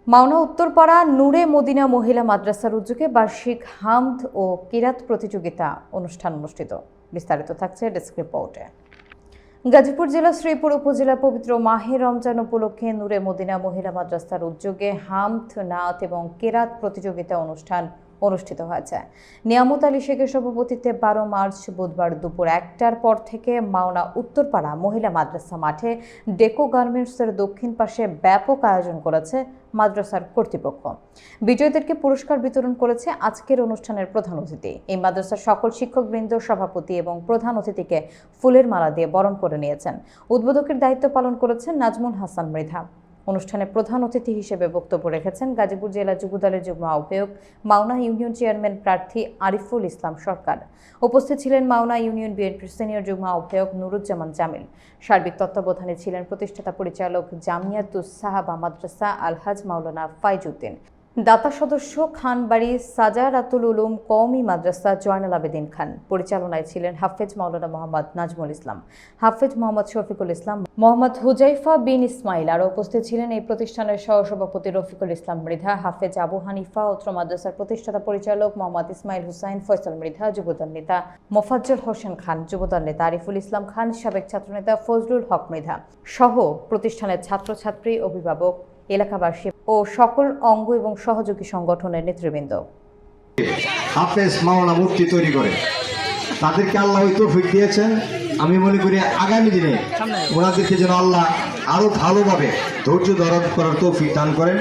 মাওনা উত্তরপাড়া নূরে Medina মহিলা মাদ্রাসার উদ্যোগে বার্ষিক হামদ ও কিরাত প্রতিযোগিতা অনুষ্ঠান অনুষ্ঠিত। বিস্তারিত থাকছে ডেস্ক রিপোর্টে। গাজীপুর জেলা শ্রীপুর উপজেলা পবিত্র মাহে রমজান উপলক্ষে নূরে মদিনা মহিলা মাদ্রাসার উদ্যোগে হামদ, নাত এবং কিরাত প্রতিযোগিতা অনুষ্ঠান অনুষ্ঠিত হয়েছে। নিয়ামত আলী শেখের সভাপতিত্বে 12 মার্চ বুধবার দুপুর 1টার পর থেকে মাওনা উত্তরপাড়া মহিলা মাদ্রাসা মাঠে ডেকো গার্মেন্টসের দক্ষিণ পাশে ব্যাপক আয়োজন করেছে মাদ্রাসার কর্তৃপক্ষ। বিজয়ীদেরকে পুরস্কার বিতরণ করেছে আজকের অনুষ্ঠানের প্রধান অতিথি। এই মাদ্রাসার সকল শিক্ষকবৃন্দ, সভাপতি এবং প্রধান অতিথিকে ফুলের মালা দিয়ে বরণ করে নিয়েছেন। উদ্বোধকের দায়িত্ব পালন করেছেন নাজমুল হাসান মৃধা। অনুষ্ঠানে প্রধান অতিথি হিসেবে বক্তব্য রেখেছেন গাজীপুর জেলা যুবদলের যুগ্ম আহ্বায়ক, মাওনা ইউনিয়ন চেয়ারম্যান প্রার্থী আরিফুল ইসলাম সরকার। উপস্থিত ছিলেন মাওনা ইউনিয়ন বিএনপির সিনিয়র যুগ্ম আহ্বায়ক নুরুজ্জামান জামিল। সার্বিক তত্ত্বাবধানে ছিলেন প্রতিষ্ঠাতা পরিচালক জামিয়াতুস সাহাবা মাদ্রাসা আলহাজ মাওলানা ফাইজউদ্দিন, দাতা সদস্য খানবাড়ি সাজারাতুল উলুম কওমি মাদ্রাসা জয়নাল আবেদিন খান। পরিচালনায় ছিলেন হাফেজ মাওলানা মোহাম্মদ নাজমুল ইসলাম, হাফেজ মোহাম্মদ শফিকুল ইসলাম, মোহাম্মদ হুজাইফা বিন ইসমাইল। আরও উপস্থিত ছিলেন এই প্রতিষ্ঠানের সহসভাপতি রফিকুল ইসলাম মৃধা, হাফেজ আবু হানিফা, অত্র মাদ্রাসার প্রতিষ্ঠাতা পরিচালক মোহাম্মদ ইসমাইল হুসাইন, ফয়সাল মৃধা, যুবদল নেতা মোফাজ্জল হোসেন খান, যুবদল নেতা আরিফুল ইসলাম খান, সাবেক ছাত্রনেতা ফজলুল হক মৃধা সহ প্রতিষ্ঠানের ছাত্রছাত্রী, অভিভাবক, এলাকাবাসী ও সকল অঙ্গ এবং সহযোগী সংগঠনের নেতৃবৃন্দ। হাফেজ মাওলানা মূর্তি তৈরি করে তাদেরকে আল্লাহ তৌফিক দিয়েছেন। আমি মনে করি আগামী দিনে ওনাদেরকে যেন আল্লাহ আরো ভালোভাবে ধৈর্য ধারণ করার তৌফিক দান করেন।